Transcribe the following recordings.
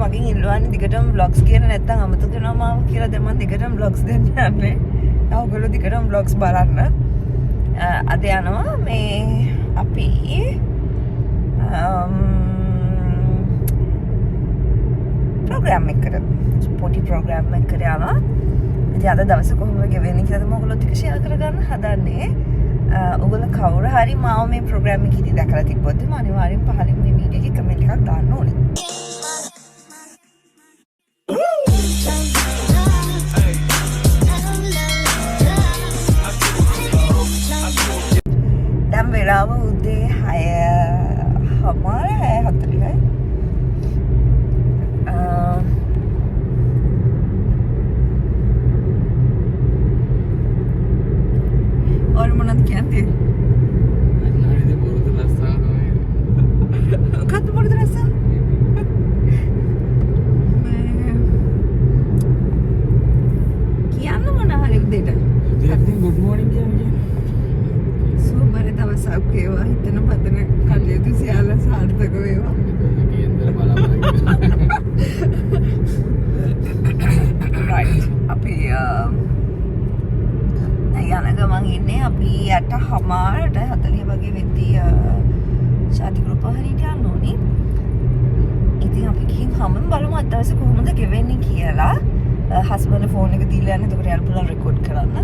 මගෙන් ඉල්ලුවානේ දිගටම vlogs කියන නැත්තම් අමතක වෙනවා මාව කියලා දැන් මම දිගටම vlogs දෙන්න යන්නේ. ඔයගොල්ලෝ දිගටම vlogs බලන්න. අද යනවා මේ අපි ප්‍රෝග්‍රෑම් එකකට පොඩි ප්‍රෝග්‍රෑම් එකකට යනවා. ඉතින් අද දවසේ කොහොමද ගෙවෙන්නේ කියලා තමයි ඔයගොල්ලොත් එක්ක ෂෙයා කරගන්න හදන්නේ. ඔයගොල්ලෝ කවුරු හරි මාව මේ ප්‍රෝග්‍රෑම් එකේදී දැකලා තිබ්බොත් මම අනිවාර්යෙන් පහලින් මේ වීඩියෝ එකේ කමෙන්ට් එකක් දාන්න ඕනේ. දැන් වෙලාව උදේ 6:40යි. और මොනවද කියන්නේ? අන්නරිද බොරුද රස්සා තමයි. කත් බොරුද රස්සා? කියන්න මොන හරි උදේට. ඉතින් good morning කියන්නේ. සුබර දවසක් වේවා. හිතන පතන කටයුතු සියල්ල සාර්ථක වේවා. කේන්දර බලාපොරොත්තු. right. අපි යන ගමන් ඉන්නේ අපි 8:40 වගේ වෙද්දී ශාදී ගෲප් හරියට යන්න ඕනේ. ඉතින් අපි ගිහින් හැමෝම බලමු අද දවසේ කොහොමද ගෙවෙන්නේ කියලා. හස්බන්ඩ් ෆෝන් එක දීලා යන්න එතකොට යාළුවා පුළා රෙකෝඩ් කරන්න.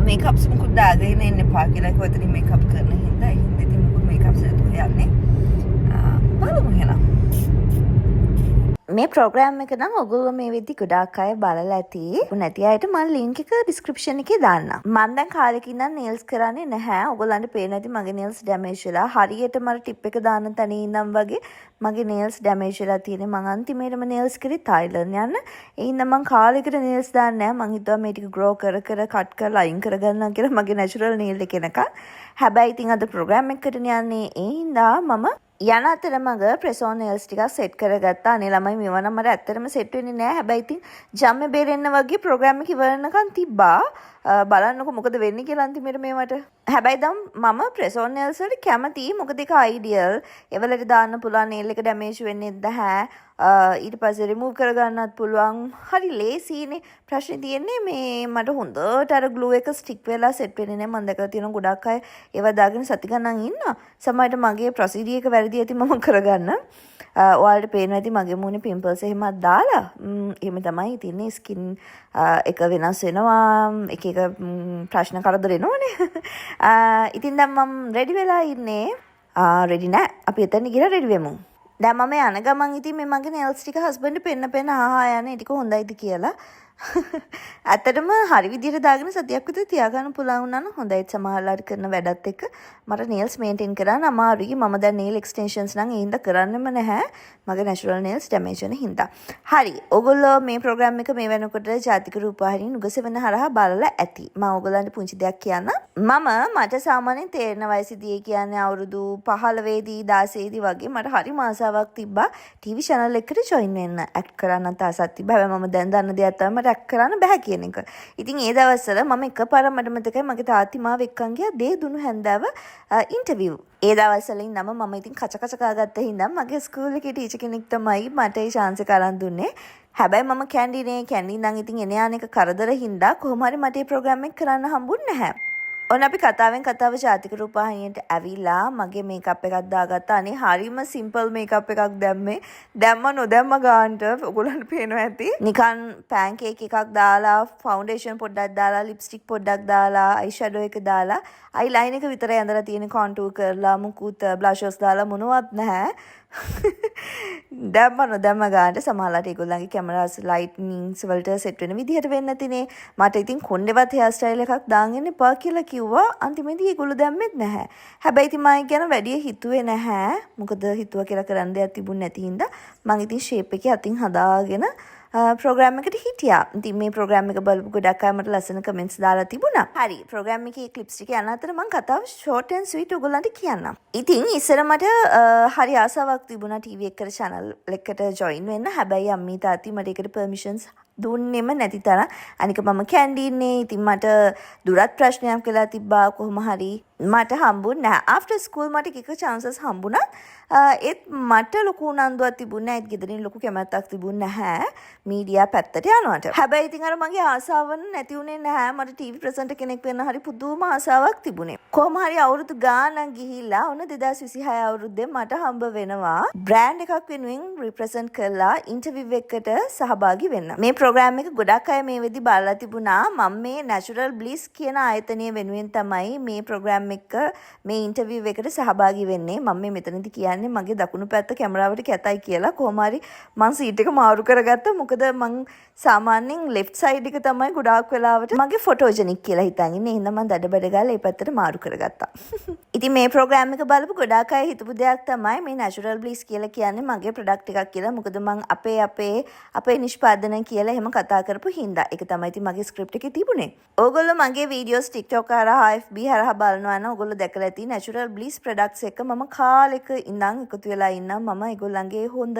මේකප්ස් මුකුත් දාගෙන එන්න එපා කියලා කිව්වා. එතනින් මේකප් කරන හින්දා ඉතින් මුකුත් මේකප්ස් නැතුව යන්නේ. බලමු එහෙනම්. මේ ප්‍රෝග්‍රෑම් එක නම් ඔයගොල්ලෝ මේ වෙද්දි ගොඩාක් අය බලලා ඇති. නැති අයට මම ලින්ක් එක ඩිස්ක්‍රිප්ෂන් එකේ දාන්නම්. මම දැන් කාලෙකින් නම් නේල්ස් කරන්නේ නැහැ. ඔයගොල්ලන්ට පේන්නේ නැති මගේ නේල්ස් ඩැමේජ් වෙලා හරියටම අර ටිප් එක දාන තැන ඉඳන් වගේ මගේ නේල්ස් ඩැමේජ් වෙලා තියෙන්නේ. මම අන්තිමේටම නේල්ස් කරේ තායිලන්ඩ් යන්න. ඒ හින්දා මම කාලෙකට නේල්ස් දාන්නේ නැහැ. මං හිතුවා මේ ටික ග්‍රෝ කර කට් කරලා අයින් කරගන්නවා කියලා මගේ නැචරල් නේල් එක එනකන්. හැබැයි ඉතින් අද ප්‍රෝග්‍රෑම් එකකට යන්නේ ඒ හින්දා මම යන අතරමඟ ප්‍රෙසෝන් නේල්ස් ටිකක් සෙට් කරගත්තා. අනේ ළමයි මේවා නම් මට ඇත්තටම සෙට් වෙන්නේ නැහැ. හැබැයි ඉතින් ජම්මේ බේරෙන්න වගේ ප්‍රෝග්‍රෑම් එක ඉවරනකන් තිබ්බා. බලන්නකො මොකද වෙන්නේ කියලා අන්තිමේට මේවට. හැබැයි දැන් මම ප්‍රෙසෝන් නේල්ස් වලට කැමතියි. මොකද ඒක අයිඩියල්. ඒවලට දාන්න පුළුවන් නේල් එක ඩැමේජ් වෙන්නේ නැහැ. ඊට පස්සේ රිමූව් කරගන්නත් පුළුවන්. හරි ලේසියිනේ. ප්‍රශ්නේ තියෙන්නේ මේ මට හොඳට අර ග්ලූ එක ස්ටික් වෙලා සෙට් වෙන්නේ නැහැ. මම දැකලා තියෙනවා ගොඩක් අය ඒවා දාගෙන සති ගණන් ඉන්නවා. සමහරවිට මගේ ප්‍රොසීඩියර් එක වැරදි ඇති මම කරගන්න. ඔයාලට පේනවා ඇති මගේ මූණේ පිම්පල්ස් එහෙමත් දාලා. එහෙම තමයි තියෙන්නේ. ස්කින් එක වෙනස් වෙනවා. එක ප්‍රශ්න කරදර එනවනේ. ඉතින් දැන් මම රෙඩි වෙලා ඉන්නේ. රෙඩි නෑ. අපි එතන ගිහලා රෙඩි වෙමු. දැන් මම යන ගමන් ඉතින් මේ මගේ නේල්ස් ටික හස්බන්ඩ් පෙන්න ආහා යන්නේ ටික හොඳයිද කියලා. ඇත්තටම හරි විදිහට දාගෙන සතියක් විතර තියාගන්න පුළුවන් වුණා නම් හොඳයි. සමහරලාට කරන වැඩත් එක්ක මට නේල්ස් මේන්ටේන් කරන්න අමාරුයි. මම දැන් නේල් එක්ස්ටෙන්ෂන්ස් නම් ඒ හින්දා කරන්නෙම නැහැ. මගේ නැචරල් නේල්ස් ඩැමේජ් වෙන හින්දා. හරි. ඔයගොල්ලෝ මේ ප්‍රෝග්‍රෑම් එක මේ වෙනකොට ජාතික රූපවාහිනිය නුගසෙවන හරහා බලලා ඇති. මම ඔයගොල්ලන්ට පුංචි දෙයක් කියන්න. මට සාමාන්‍යයෙන් තේරෙන වයසේදී කියන්නේ අවුරුදු 15 දී 16 දී වගේ මට හරි ආසාවක් තිබ්බා ටීවී channel එකකට join වෙන්න. ඇක්ට් කරන්නත් ආසක් තිබ්බා. හැබැයි මම දැන් දන්න දෙයක් තමයි මට ඇක්ට් කරන්න බෑ කියන එක. ඉතින් ඒ දවස්වල මම එකපාරක් මට මතකයි මගේ තාත්ති මාව එක්කන් ගියා දේ දුනු හැන්දාව ඉන්ටර්විව්. ඒ දවස්වල ඉඳන්ම මම ඉතින් කච ගත්ත හින්දා මගේ ස්කූල් එකේ ටීචර් කෙනෙක් තමයි මට ඒ chance එක අරන් දුන්නේ. හැබැයි මම කැන්ඩි ඉඳන් ඉතින් එන යාන එක කරදර හින්දා කොහොම හරි මට මේ ප්‍රෝග්‍රෑම් එක කරන්න හම්බුන්නේ නැහැ. ඔන්න අපි කතාවෙන් කතාව ජාතික රූපවාහිනියට ඇවිල්ලා මගේ මේකප් එකක් දාගත්තා. අනේ හරිම සිම්පල් මේකප් එකක් දැම්මේ. දැම්ම නොදැම්ම ගානට ඔයගොල්ලන්ට පේනවා ඇති. නිකන් පෑන්කේක් එකක් දාලා, ෆවුන්ඩේෂන් පොඩ්ඩක් දාලා, ලිප්ස්ටික් පොඩ්ඩක් දාලා, අයි ෂැඩෝ එක දාලා, අයි ලයින් එක විතරයි ඇඳලා තියෙන කොන්ටූර් කරලා, මුකුත් බ්ලෂර්ස් දාලා මොනවත් නැහැ. දැම්ම නොදැම්ම ගානට සමහරලාට ඒගොල්ලන්ගේ කැමරාස් ලයිට්නින්ග්ස් වලට සෙට් වෙන විදිහට වෙන්න නැතිනේ. මට ඉතින් කොණ්ඩේවත් හෙයාර් ස්ටයිල් එකක් දාගෙන එපා කියලා කිව්වා. අන්තිමේදී ඒගොල්ලෝ දැම්මෙත් නැහැ. හැබැයි ඉතින් මම ගැන වැඩි හිතුවේ නැහැ. මොකද හිතුවා කියලා කරන්න දෙයක් තිබුණ නැති හින්දා මම ඉතින් ෂේප් එකේ අතින් හදාගෙන ප්‍රෝග්‍රෑම් එකට හිටියා. ඉතින් මේ ප්‍රෝග්‍රෑම් එක බලපු ගොඩක් අය මට ලස්සන කමෙන්ට්ස් දාලා තිබුණා. හරි ප්‍රෝග්‍රෑම් එකේ ක්ලිප්ස් ටික යන අතර මම කතාව ෂෝට් ඇන්ඩ් ස්වීට් ඔයගොල්ලන්ට කියන්නම්. ඉතින් ඉස්සර මට හරි ආසාවක් තිබුණා ටීවී එකකට channel එකකට join වෙන්න. හැබැයි අම්මී තාත්ති මට ඒකට permissions දුන්නෙම නැති තරම්. අනික මම කැන්ඩි ඉන්නේ. ඉතින් මට දුරත් ප්‍රශ්නයක් වෙලා තිබ්බා කොහොම හරි මට හම්බුන්නේ නැහැ. after school මට කික chances හම්බුණා. ඒත් මට ලොකු උනන්දුවක් තිබුණේ නැහැ. ඒත් ගෙදරින් ලොකු කැමැත්තක් තිබුණේ නැහැ මීඩියා පැත්තට යනවට. හැබැයි ඉතින් අර මගේ ආසාව නැති වුණේ නැහැ. මට ටීවී ප්‍රසන්ටර් කෙනෙක් වෙන්න හරි පුදුම ආසාවක් තිබුණේ. කොහොම හරි අවුරුදු ගාණක් ගිහිල්ලා ඔන්න 2026 අවුරුද්දේ මට හම්බ වෙනවා බ්‍රෑන්ඩ් එකක් වෙනුවෙන් රිප්‍රසන්ට් කරලා ඉන්ටර්විව් එකකට සහභාගී වෙන්න. මේ ප්‍රෝග්‍රෑම් එක ගොඩක් අය මේ වෙද්දි බලලා තිබුණා. මම මේ Natural Bliss කියන ආයතනය වෙනුවෙන් තමයි මේ ප්‍රෝග්‍රෑම් එක මේ ඉන්ටර්විව් එකට සහභාගී වෙන්නේ. මම මේ මෙතනදි කියන්නේ මගේ දකුණු පැත්ත කැමරාවට කැතයි කියලා. කොහොම හරි මං සීට් එක මාරු කරගත්තා. මොකද මං සාමාන්‍යයෙන් left side එක තමයි ගොඩාක් වෙලාවට මගේ ෆොටෝජෙනික් කියලා හිතන් ඉන්නේ. එහෙනම් මං දඩබඩ ගාලා ඒ පැත්තට මාරු කරගත්තා. ඉතින් මේ ප්‍රෝග්‍රෑම් එක බලපු ගොඩාක් අය හිතපු දෙයක් තමයි මේ Natural Bliss කියලා කියන්නේ මගේ ප්‍රොඩක්ට් එකක් කියලා. මොකද මං අපේ නිෂ්පාදන කියලා එහෙම කතා කරපු හින්දා. ඒක තමයි ඉතින් මගේ ස්ක්‍රිප්ට් එකේ තිබුණේ. ඕගොල්ලෝ මගේ වීඩියෝස් TikTok හරහා FB හරහා බලනවා නම් ඕගොල්ලෝ දැකලා ඇති Natural Bliss products එක මම කාලෙක ඉඳන් එකතු වෙලා ඉන්නම්. මම ඒගොල්ලන්ගේ හොඳ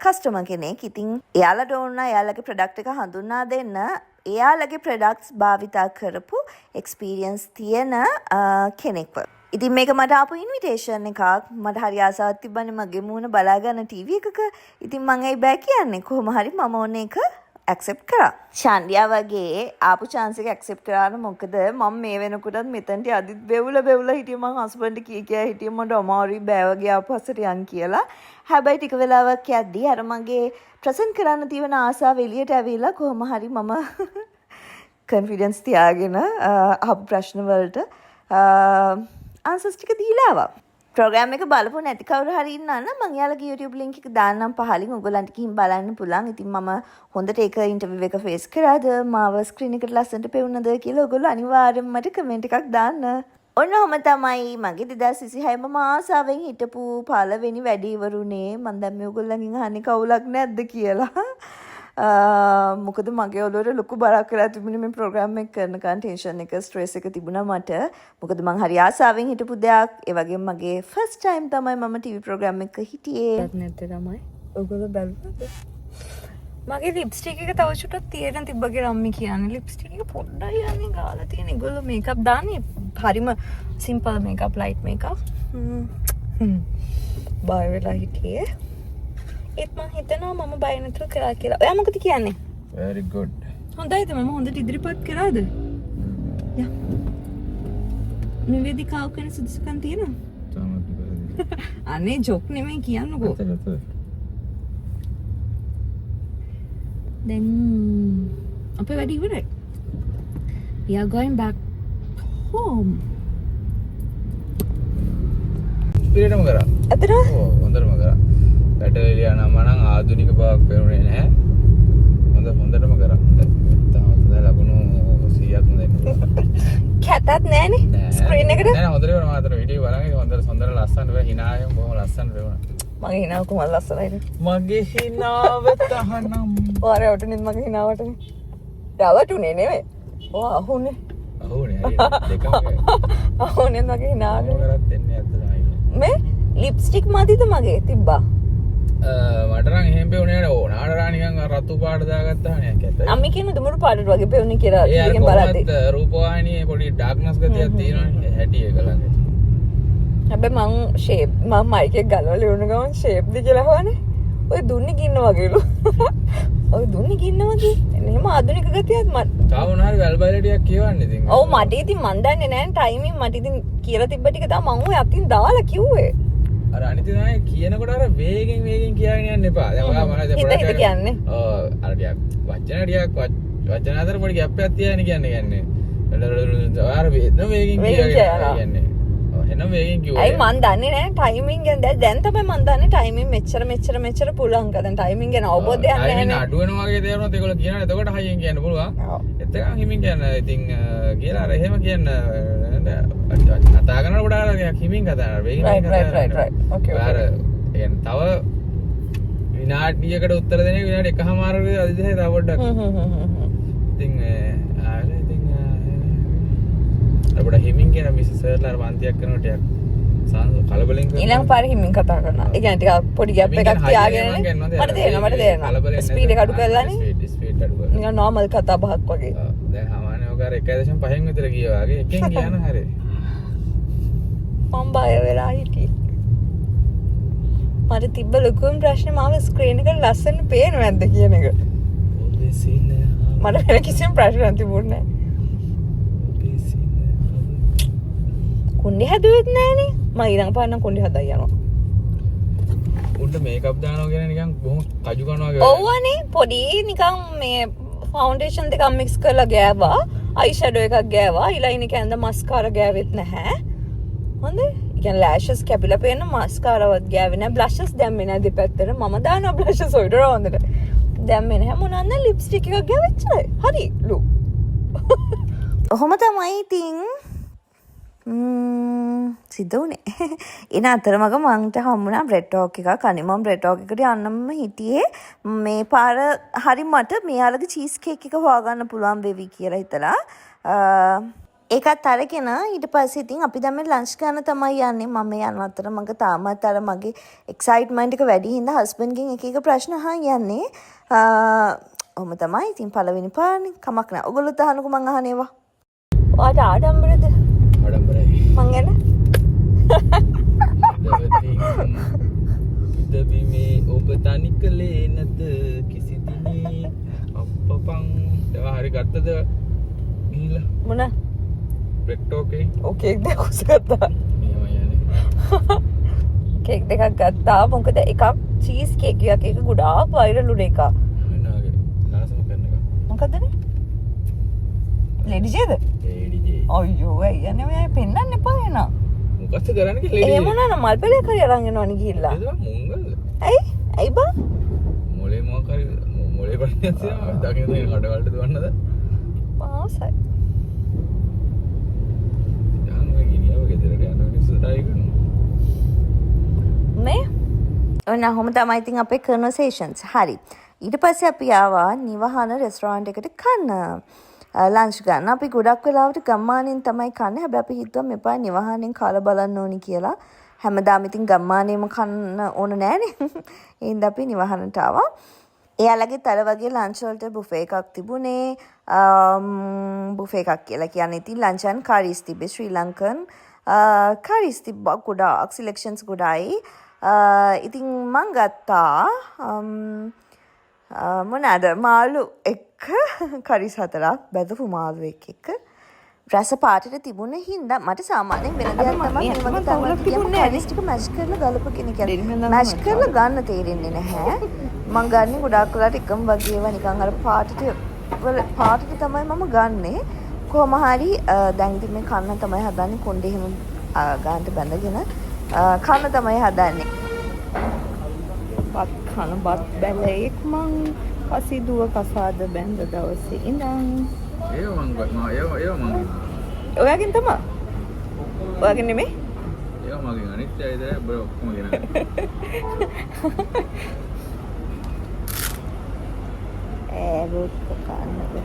කස්ටමර් කෙනෙක්. ඉතින් එයාලට ඕන එයාලගේ ප්‍රොඩක්ට් එක හඳුන්වා දෙන්න එයාලගේ ප්‍රොඩක්ට්ස් භාවිතා කරපු එක්ස්පීරියන්ස් තියෙන කෙනෙක්ව. ඉතින් මේක මට ආපු ඉන්විටේෂන් එකක්. මට හරි ආසාවක් තිබ්බනේ මගේ මූණ බලා ගන්න ටීවී එකක. ඉතින් මම ඒ බෑ කියන්නේ. කොහොම හරි මම ඕන එක ඇක්සෙප්ට් කරා. ශාන්ඩියා වගේ ආපු chance එක ඇක්සෙප්ට් කරාන මොකද මම මේ වෙනකොටත් මෙතනට අදිත් බෙවුලා හිටියේ. මං හස්බන්ඩ් කියා හිටියේ මට අමාරුයි බෑ වගේ ආපස්සට යන් කියලා. හැබැයි ටික වෙලාවක් යද්දී අර මගේ ප්‍රසන්ට් කරන්න තියෙන ආසාව එළියට ඇවිල්ලා කොහොම හරි මම කන්ෆිඩන්ස් තියාගෙන අහපු ප්‍රශ්න වලට ආන්සර්ස් ටික දීලා ආවා. ප්‍රෝග්‍රෑම් එක බලපු නැති කවුරු හරි ඉන්නා නම් මම යාළුවගේ YouTube link එක දාන්නම් පහලින්. ඔයගොල්ලන්ට ගිහින් බලන්න පුළුවන්. ඉතින් මම හොඳට ඒක ඉන්ටර්විව් එක ෆේස් කරාද මාව ස්ක්‍රීන් එකට ලස්සනට පෙවුනද කියලා ඔයගොල්ලෝ අනිවාර්යෙන්ම මට කමෙන්ට් එකක් දාන්න. ඔන්නෝම තමයි මගේ 2026 මම ආසාවෙන් හිටපු පළවෙනි වැඩේ ඉවරුනේ. මම දැන් මේ ඔයගොල්ලන්ගෙන් අහන්නේ කවුලක් නැද්ද කියලා. මොකද මගේ ඔළුවට ලොකු බරක් වෙලා තිබුණේ මේ ප්‍රෝග්‍රෑම් එක කරනකන්. ටෙන්ෂන් එක ස්ට්‍රෙස් එක තිබුණා මට. මොකද මං හරි ආසාවෙන් හිටපු දෙයක්. ඒ වගේම මගේ ෆස්ට් ටයිම් තමයි මම ටීවී ප්‍රෝග්‍රෑම් එක හිටියේ. නැත්තේ තමයි ඔයගොල්ලෝ බැලුවද? මගේ ලිප්ස්ටික් එක තව චුට්ටක් තියෙන තිබ්බගේ රම්මි කියන්නේ. ලිප්ස්ටික් එක පොඩ්ඩයි යන්නේ ගාලා තියෙන. ඒගොල්ලෝ මේකප් දාන්නේ හරිම සිම්පල් මේකප් ලයිට් මේකප්. බය වෙලා හිටියේ. ඒත් මං හිතනවා මම බය නැතුව කරා කියලා. ඔයා මොකද කියන්නේ? very good. හොඳයිද මම හොඳට ඉදිරිපත් කරාද? යා. මේ වේදිකාව කරන සුදුසුකම් තියෙනවා? තාමත් අනේ ජොක් නෙමෙයි කියන්නකෝ. දැන් අපේ වැඩ ඉවරයි. We are going back home. ස්පීඩ්ටම කරා. අතන ඔව් හොඳටම කරා. බැටරිය නම නම් ආධුනික බවක් පෙනුනේ නැහැ. හොඳටම කරා. තාමත් ලකුණු 100ක් දෙන්න. කැතත් නෑනේ ස්ක්‍රීන් එකට. නෑ හොඳට වෙනවා මාතර වීඩියෝ බලන්නේ හොඳට ලස්සනට වෙයි hinaයෙන් බොහොම ලස්සනට වෙනවා. මගේ හිනාව කොහොමද ලස්සනයිද? මගේ හිනාව තහනම්. ඔයාලා වටුනේ මගේ හිනාවටනේ. රවටුනේ නෙමෙයි. ඔය අහුනේ. අහුනේ හරියට දෙකම. අහුනේ මගේ හිනාවට. මොකක්වත් දෙන්නේ නැත්තයි. මේ ලිප්ස්ටික් මදිද මගේ තිබ්බා. මට නම් එහෙම පෙවුනේ නෑ. ඕනාට රානිකන් රතු පාට දාගත්තා නේ කැතයි. අම්මි කියන දුමුරු පාටට වගේ පෙවුනේ කියලා ඒ අර ටිකෙන් බලද්දි. කොහොමද රූපවාහිනියේ පොඩි ඩාර්ක්නස් ගතියක් තියෙනවනේ. හැටි එක ළඟ. හැබැයි මං ෂේප් මම මයික් එක ගලවලා ඉවරන ගමන් ෂේප් ද කියලා හවනේ. ඔය දුන්නේ ගින්න වගේලු. ඔය දුන්නේ ගින්න වගේ. එහෙම ආධුනික ගතියක් මට. තාම උනාරි වැල්බයිල ටිකක් කියවන්නේ ඉතින්. ඔව් මට ඉතින් මන් දන්නේ නැහැ ටයිමින් මට ඉතින් කියලා තිබ්බ ටික තමයි මම ඔය අතින් දාලා කිව්වේ. අර අනිත් නෑ කියනකොට අර වේගෙන් කියගෙන යන්න එපා. දැන් ඔයා මම දැන් හිත හිත කියන්නේ. ඔව් අර ටිකක් වචන අතර පොඩි ගැප් එකක් තියාගෙන කියන්නේ. ඔයාලා වේගෙන් කියන්නේ. එහෙනම් වේගෙන් කිව්වා. අයි මන් දන්නේ නැහැ ටයිමින් ගැන දැන් තමයි මන් දන්නේ ටයිමින් මෙච්චර පුළුවන් කදන් ටයිමින් ගැන අවබෝධයක් නැහැ ටයිමින් නේ. අඩු වෙනවා වගේ දේවල් ඒගොල්ලෝ කියනවා. එතකොට හයියෙන් කියන්න පුළුවන්. එතකන් හිමින් කියන්න. ඉතින් කියලා අර එහෙම කියන්න කතා කරනකොට ගොඩාක් අර හිමින් කතා කරනවා. වේගෙන් කතා කරනවා. Okay. අර يعني තව විනාඩියකට උත්තර දෙන එක විනාඩි එකමාර විතර අදිහේ තව පොඩ්ඩක්. ඉතින් ආයෙත් ඉතින් අපිට හිමින් කියන මිසස් සර්ලා වන්තියක් කරනවා ටිකක් කලබලෙන් කරනවා. ඊළඟ පාර හිමින් කතා කරනවා. ඒ කියන්නේ ටිකක් පොඩි ගැප් එකක් තියාගෙන මට තේරෙනවා. ස්පීඩ් එක අඩු කරලානේ. ස්පීඩ් අඩු කරලා. නිකන් නෝමල් කතා බහක් වගේ. දැන් සාමාන්‍යව කර 1.5න් විතර ගියා වගේ එකෙන් ගියා නම් හරියි. මම බය වෙලා හිටියේ. මට තිබ්බ ලොකුම ප්‍රශ්නේ මාව ස්ක්‍රීන් එකට ලස්සන පේනවද නැද්ද කියන එක. මට වෙන කිසිම ප්‍රශ්නයක් තිබුණේ නැහැ. කුණ්ඩේ හැදුවෙත් නැහනේ. මම ඊළඟ පාර නම් කුණ්ඩේ හදා යනවා. උන්ට මේකප් දානවා කියන නිකන් බොහොම කජු කරනවා වගේ. ඔව්වනේ පොඩි නිකන් මේ ෆවුන්ඩේෂන් දෙකක් මික්ස් කරලා ගෑවා. අයි ෂැඩෝ එකක් ගෑවා. ඊළඟ එක ඇඳ මස්කාරා ගෑවෙත් නැහැ. හොඳේ. කියන්නේ ලෑෂස් කැපිලා පේන මස්කාරාවත් ගෑවේ නැහැ. බ්ලෂස් දැම්මේ නැහැ දෙපැත්තට. මම දානවා බ්ලෂස් ඔයිට රවුන්දට. දැම්මේ නැහැ. මොනවාද ලිප්ස්ටික් එකක් ගෑවෙච්චයි. හරි ලු. ඔහොම තමයි ඉතින් සිද්ධ වුණේ. එන අතරමඟ මන්ට හම්බුණා බ්‍රෙඩ් ටෝක් එකක්. අනේ මම බ්‍රෙඩ් ටෝක් එකට යන්නම හිටියේ. මේ පාර හරි මට මෙයාලගේ චීස් කේක් එක හොයාගන්න පුළුවන් වෙවි කියලා හිතලා. ඒකත් අරගෙන ඊට පස්සේ ඉතින් අපි දැන් මේ ලන්ච් ගන්න තමයි යන්නේ. මම යන අතරමඟ තාමත් අර මගේ එක්සයිට්මන්ට් එක වැඩි හින්දා හස්බන්ඩ්ගෙන් එක එක ප්‍රශ්න අහන් යන්නේ. ඔහොම තමයි ඉතින් පළවෙනි පාරනේ. කමක් නැහැ. ඔයගොල්ලෝ අහනකො මං අහන ඒවා. ඔයාට ආඩම්බරද? ආඩම්බරයි. මං එන. දවිමේ ඔබ තනි කලේ නැත කිසි දිනේ අප්පපං. ඒවා හරි ගත්තද? ගිහිල්ලා. මොන? බ්‍රෙඩ් ටෝක් එකේ. ඕකේ දෙක ගත්තා. මේවා යන්නේ. කේක් දෙකක් ගත්තා. මොකද එකක් චීස් කේක් එකක් එක ගොඩාක් වයිරල් උන එකක්. අනාගේ නාසම කරන එක. මොකදනේ? ලේඩි ජේද? Lady J. අයියෝ අයියනේ මම පෙන්නන්න එපා එන. මොකක්ද කරන්නේ කියලා ලේඩි. එහෙම නෑ මල් පෙලයක් හරි අරන් එනවනේ ගිහිල්ලා. ඒක මුංගල්ද? ඇයි? ඇයි බා? මොලේ මොකක් හරි මොලේ ප්‍රශ්නයක් තියෙනවා. දකින්න තියෙන කඩවලට දුවන්නද? පාසයි. යාන් ඔය ගිනියව ගෙදරට යන මිනිස්සු ටයි කරනවා. මේ ඔන්න ඔහොම තමයි ඉතින් අපේ කන්වර්සේෂන්ස්. හරි. ඊට පස්සේ අපි ආවා නිවහන රෙස්ටෝරන්ට් එකට කන්න. ලන්ච් ගන්න. අපි ගොඩක් වෙලාවට ගම්මානෙන් තමයි කන්නේ. හැබැයි අපි හිතුවා මෙපා නිවහනෙන් කාලා බලන්න ඕනි කියලා. හැමදාම ඉතින් ගම්මානෙම කන්න ඕන නෑනේ. ඒ හින්දා අපි නිවහනට ආවා. එයාලගෙත් අර වගේ ලන්ච් වලට බුෆේ එකක් තිබුණේ. බුෆේ එකක් කියලා කියන්නේ ඉතින් ලන්ච් and curries තිබේ ශ්‍රී ලංකන් curries තිබ්බා ගොඩාක් සිලෙක්ෂන්ස් ගොඩයි. ඉතින් මං ගත්තා මොනවාද මාළු එක්ක කරිස් 4ක් බැදපු මාළු එක්ක රස පාටට තිබුණ හින්දා මට සාමාන්‍යයෙන් වෙන දෙයක් තමයි මේ වගේ තවලක් තිබුණේ කරිස් ටික මැෂ් කරලා ගලපගෙන කියන්නේ මැෂ් කරලා ගන්න තේරෙන්නේ නැහැ. මං ගන්නේ ගොඩාක් වෙලාට එකම වගේ ඒවා නිකන් අර පාටට තමයි මම ගන්නෙ. කොහොම හරි දැන් ඉතින් මේ කන්න තමයි හදන්නේ කොණ්ඩේ එහෙම ගන්නට බැඳගෙන කන්න තමයි හදන්නේ. බත් කන බත් බැලේක් මං කසිදුව කසාද බැඳ දවසේ ඉඳන් ඒව මං ඔයාගෙන් තමයි. ඔයාගෙන් නෙමෙයි. ඒව මගෙන් අනිත් අය ඉතින් බර ඔක්කොම ගෙන. රොත් කන්නද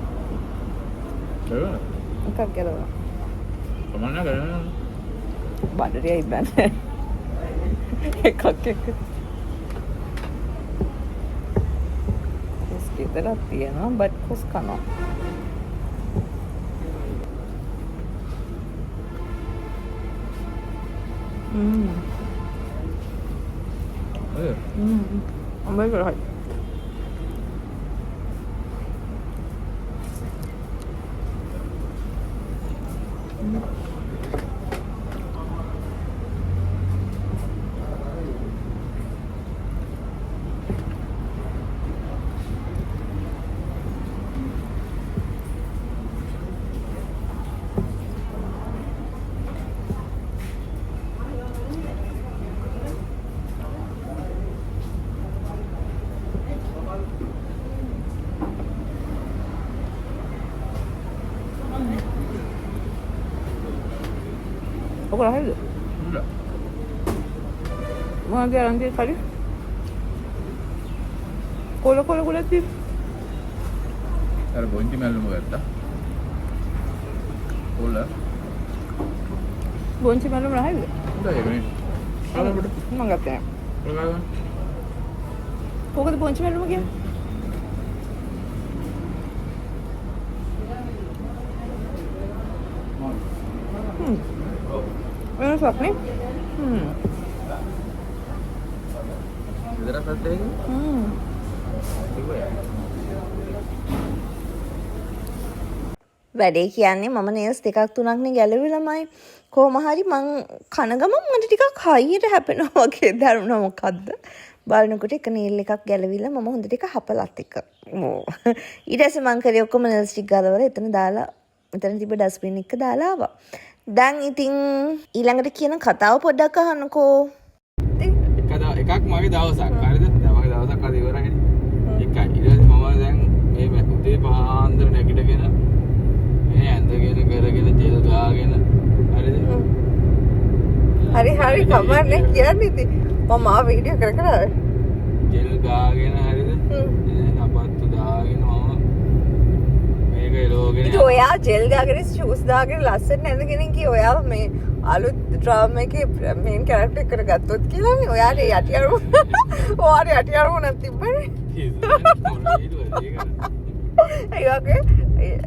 බලන්න. මොකක් කරනවා? කමන්න කරන්න. බඩරියයි බෑ. එකක් එක. ගෙදරක් තියෙනවා බට් කොස් කනවා. අම්මයි කරා. ඔක රහයිද? නෑ. මොනවද අරන්ගේ කලින්? කොල තිබ්. අර බොන්ටි මැල්ලුම ගත්තා. කොල්ල. බොන්චි මැල්ලුම රහයිද? හොඳයි ඒකනේ. ආවකට මම ගත්තේ නෑ. ප්‍රකාශන. කොහොමද බොන්චි මැල්ලුම කියන්නේ? වෙනස් මසක් නේ ඉදරක් අද්දේ වැඩේ කියන්නේ මම නේල්ස් දෙකක් තුනක්නේ ගැලවිලමයි කොහොම හරි මං කන ගමන් මට ටිකක් හයියට හැපෙනවා වගේ දැනුණා මොකද්ද බලනකොට එක නීල් එකක් ගැලවිලා මම හොඳට එක හපලත් එක ඊට පස්සේ මං කරේ ඔක්කොම නීල්ස් ටික ගලවලා එතන දාලා එතන තිබ්බ ඩස්බින් එක දාලා ආවා දැන් ඉතින් ඊළඟට කියන කතාව පොඩ්ඩක් අහන්නකෝ එකක් මගේ දවසක් හරිද දැන් මගේ දවසක් අද ඉවරයිනේ එකයි ඊට පස්සේ මම දැන් මේ උදේ පාන්දර නැගිටගෙන මේ ඇඳගෙන කරගෙන තෙල් ගාගෙන හරිද හරි කමන්නේ කියන්නේ ඉතින් මම ආ වීඩියෝ කර තෙල් ගාගෙන හරිද අපත්තු දාගෙන මේක එලෝගෙන ඉතින් ඔයා ජෙල් දාගෙන ෂූස් දාගෙන ලස්සන නැඳගෙන ගියේ ඔයා මේ අලුත් ඩ්‍රාමා එකේ මේන් කැරක්ටර් එකට ගත්තොත් කියලානේ ඔයාට යටි අරමුණක් තිබ්බනේ ඒ වගේ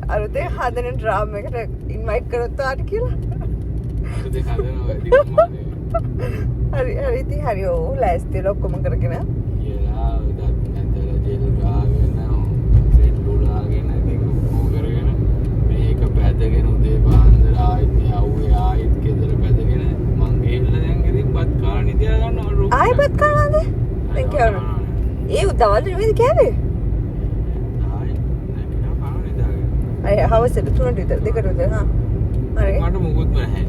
අලුතෙන් හදන ඩ්‍රාමා එකට ඉන්වයිට් කරොත් ආට කියලා හරි ඉතින් හරි ඔව් ලෑස්තිලා ඔක්කොම කරගෙන කියලා නැතර ජෙල් ගාගෙන සෙට් උලාගෙන ඉතින් ඔක්කොම කරගෙන මේක පැදගෙන උදේ පාන්දර ආයෙත් යව්වේ ආයෙත් ගෙදර පැදගෙන මං ගිහිල්ලා දැන් ඉතින් බත් කාලා නිදියා ගන්නවා ආයෙ බත් කාලාද දැන් කියවන ඒ උදවල් නෙමෙයි කෑවේ අය හවසට 3ට විතර 2ට විතර හා හරි මට මුකුත්ම නැහැ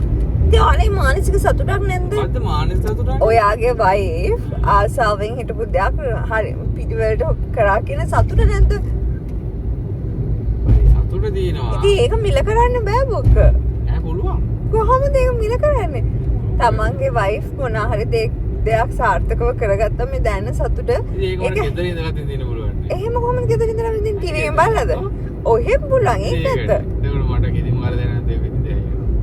ඉතින් අනේ මානසික සතුටක් නැන්ද මට මානසික සතුටක් ඔයාගේ වයිෆ් ආසාවෙන් හිටපු දෙයක් හරි පිටිවලට කරා කියන සතුට නැද්ද සතුට දිනවා ඉතින් ඒක මිල කරන්න බෑ බොක්ක නෑ පුළුවන් කොහොමද ඒක මිල කරන්නේ තමන්ගේ වයිෆ් මොනා හරි දෙයක් සාර්ථකව කරගත්තා මේ දැනන සතුට ඒක ගෙදර ඉඳලා තින්න පුළුවන් එහෙම කොහොමද ගෙදර ඉඳලා විඳින් ටීවී එකෙන් බලලාද ඔහෙ පුළුවන් ඒක ඇත්ත ඒක මට කිසි මොකද දැනන දෙයක්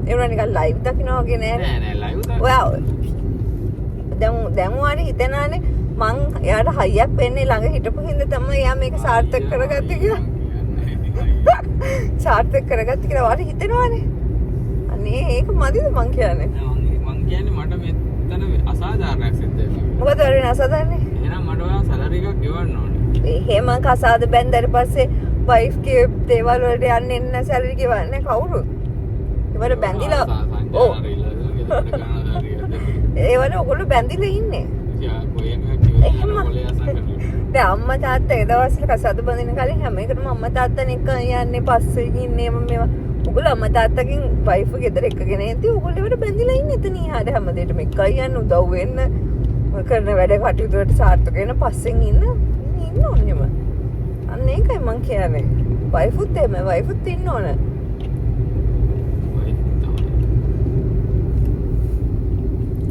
ඒ වුණා නිකන් ලයිව් දකින්න වගේ නෑ නෑ ලයිව් දාන්න ඔයා දැන් වාරි හිතනානේ මං එයාට හයියක් වෙන්නේ ළඟ හිටපු හින්දා තමයි එයා මේක සාර්ථක කරගත්තේ කියලා සාර්ථක කරගත්තේ කියලා වාරි හිතනවානේ අනේ ඒක මදිද මං කියන්නේ මං කියන්නේ මට මෙතන අසාධාරණයක් සිද්ධ වෙනවා මොකද වෙන්නේ අසාධාරණේ එහෙනම් මට ඔයා සැලරි එකක් ගෙවන්න ඕනේ එහෙම කසාද බැන්දට පස්සේ වයිෆ් ගේ දේවල් වලට යන්නේ නැහැ සැලරි ගෙවන්නේ කවුරුත් ඒවල බැඳිලා ඔව් ඒවල ඔයගොල්ලෝ බැඳිලා ඉන්නේ දැන් අම්මා තාත්තා ඒ දවස්වල කසාද බඳින කලින් හැම එකටම අම්මා තාත්තානේ එක යන්නේ පස්සේ ඉන්නේ මේවා ඔයගොල්ලෝ අම්මා තාත්තගෙන් වයිෆ් ගෙදර එක්කගෙන ඉඳි ඔයගොල්ලෝ ඒවට බැඳිලා ඉන්නේ එතන ඉහාට හැමදේටම එකයි යන්න උදව් වෙන්න කරන වැඩ කටයුතු වලට සාර්ථක වෙන පස්සෙන් ඉන්න ඕනෙම අන්න ඒකයි මං කියන්නේ වයිෆුත් එහෙම වයිෆුත් ඉන්න ඕන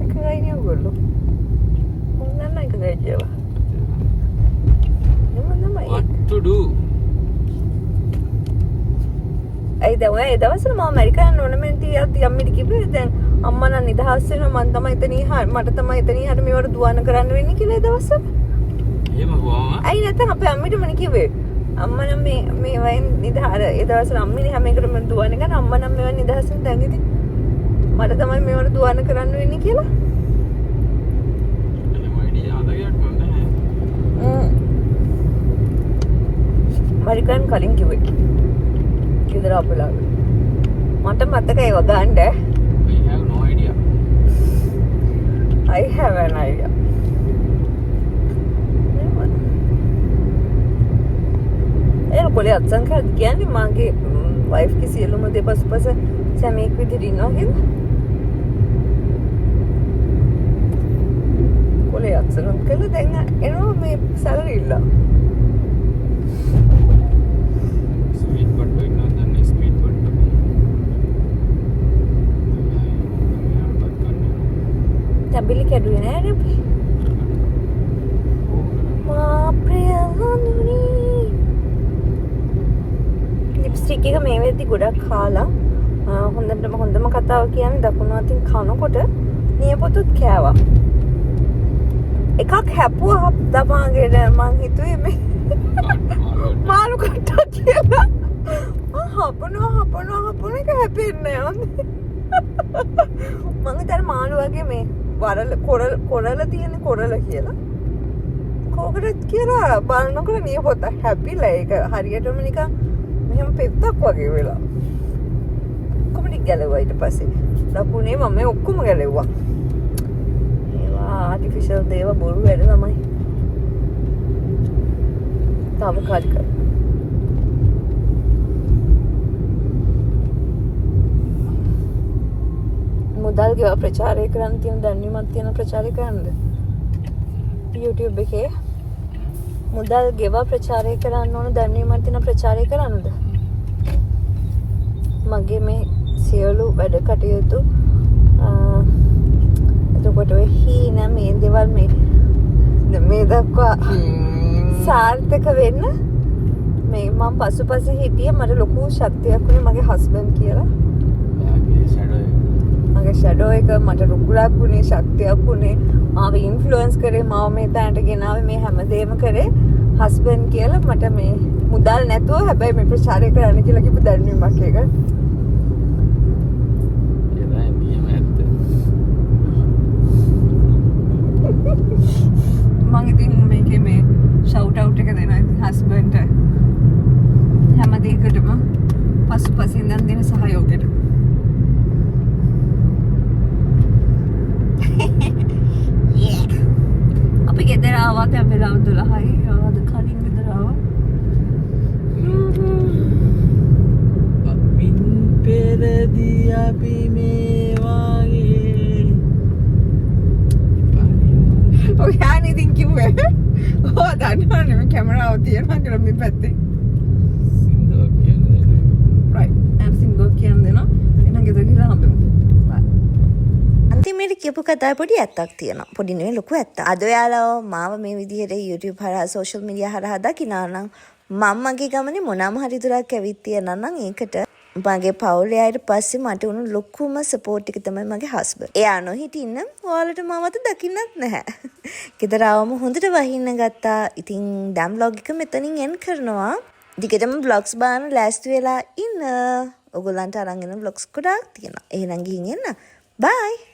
එකයි නේ ඔයගොල්ලෝ මොනනම් එකයි කියලා what to do ඒ දවස්වල මම ඇමරිකානු ඕනමෙන්ට් එකක් යම්මිට කිව්වේ දැන් අම්මා නම් නිදහස් වෙනවා මම තමයි එතන මට තමයි එතන හරි මේවට දුවන කරන්න වෙන්නේ කියලා ඒ දවස්වල එහෙම කොහොම අයි නැත්නම් අපේ අම්මිටමනේ කිව්වේ අම්මා නම් මේ වයින් නිදහස් ඒ දවස්වල අම්මිනේ හැම එකටම දුවන ගන්න අම්මා නම් මේවා නිදහස් වෙන දැන් ඉතින් මට තමයි මේවට දුවන කරන්න වෙන්නේ කියලා ඇමරිකානු කලින් කිව්වේ ගෙදර අපලා මට මතකයි ඒව ගන්න I have an idea ඒ කොලේ අත්සන්ක කියන්නේ මගේ වයිෆ් කි සියලුම දෙපසුපස සැමෙක් විදිහට ඉන්නවා කියලා කොලේ අත්සන් කළා දැන් එනවා මේ සැලරි ඉල්ලා තැබිලි කැඩුවේ නෑ නේ අපි මා ප්‍රියලුනි ලිප්ස්ටික් එක මේ වෙද්දි ගොඩක් කාලා හොඳම කතාව කියන්නේ දකුණු අතින් කනකොට නියපොතුත් කෑවා එකක් හැපුවා දමාගෙන මං හිතුවේ මේ මාළු කට්ටක් කියලා හපනවා එක හැපෙන්නේ නැහැ මං හිතන්නේ මාළු වගේ මේ වරල කොරල තියෙන කොරල කියලා. කෝකටත් කියලා බලනකොට නියපොත්ත හැපිලා ඒක හරියටම නිකන් මෙහෙම පෙත්තක් වගේ වෙලා. කොහොමද ගැලෙවුවා ඊට පස්සේ. ලකුණේ මම මේ ඔක්කොම ගැලෙව්වා. ඒවා ආටිෆිෂල් දේව බොරු වැඩ තමයි. තාම කාලි කර. මුදල් ගෙවා ප්‍රචාරය කරන්න තියෙන දැන්වීමක් තියෙන ප්‍රචාරය කරන්නද? YouTube එකේ මුදල් ගෙවා ප්‍රචාරය කරන්න ඕන දැන්වීමක් තියෙන ප්‍රචාරය කරන්නද? මගේ මේ සියලු වැඩ කටයුතු එතකොට ඔය හීන මේ දේවල් මේ දක්වා සාර්ථක වෙන්න මේ මම පසුපස හිටියේ මට ලොකු ශක්තියක් වුණේ මගේ හස්බන්ඩ් කියලා. මගේ ෂැඩෝ එක මට රුකුලක් වුණේ ශක්තියක් වුණේ මාව ඉන්ෆ්ලුවන්ස් කරේ මාව මේ තැනට ගෙනාවේ මේ හැමදේම කරේ හස්බන්ඩ් කියලා මට මේ මුදල් නැතුව හැබැයි මේ ප්‍රචාරය කරන්න කියලා කිව්ව දැන්වීමක් එක. මං ඉතින් මේකේ මේ ෂවුට් අවුට් එක දෙනවා ඉතින් හස්බන්ඩ්ට හැම දෙයකටම පසුපසින් දෙන සහයෝගයට. අපි ගෙදර ආවා දැන් වෙලාව 12යි. ආවද කලින් ගෙදර ආවා. අපින් පෙරදී අපි මේ වාගේ ඔය යන්නේ ඉතින් කිව්වේ. ඔය දන්නවනේ මේ කැමරාව තියෙනවා කියලා මේ පැත්තේ. සින්දුවක් කියන්නේ රයිට්. and සින්දුවක් කියන්නේ දෙනවා. එහෙනම් ගෙදර ගිහලා හම්බෙමු. අන්තිමේට කියපු කතාවේ පොඩි ඇත්තක් තියෙනවා. පොඩි නෙවෙයි ලොකු ඇත්තක්. අද ඔයාලා මාව මේ විදිහට YouTube හරහා social media හරහා දකිනා නම් මම මගේ ගමනේ මොනවාම හරි දුරක් ඇවිත් තියනා නම් ඒකට මගේ පවුලේ අයට පස්සේ මට උණු ලොකුම support එක තමයි මගේ husband. එයා නොහිටින්න ඔයාලට මාවත දකින්නත් නැහැ. ගෙදර ආවම හොඳට වහින්න ගත්තා. ඉතින් දැන් vlog එක මෙතනින් end කරනවා. දිගටම vlogs බලන්න ලෑස්ති වෙලා ඉන්න. ඔයගොල්ලන්ට අරන් එන vlogs ගොඩාක් තියෙනවා. එහෙනම් ගිහින් එන්න. Bye.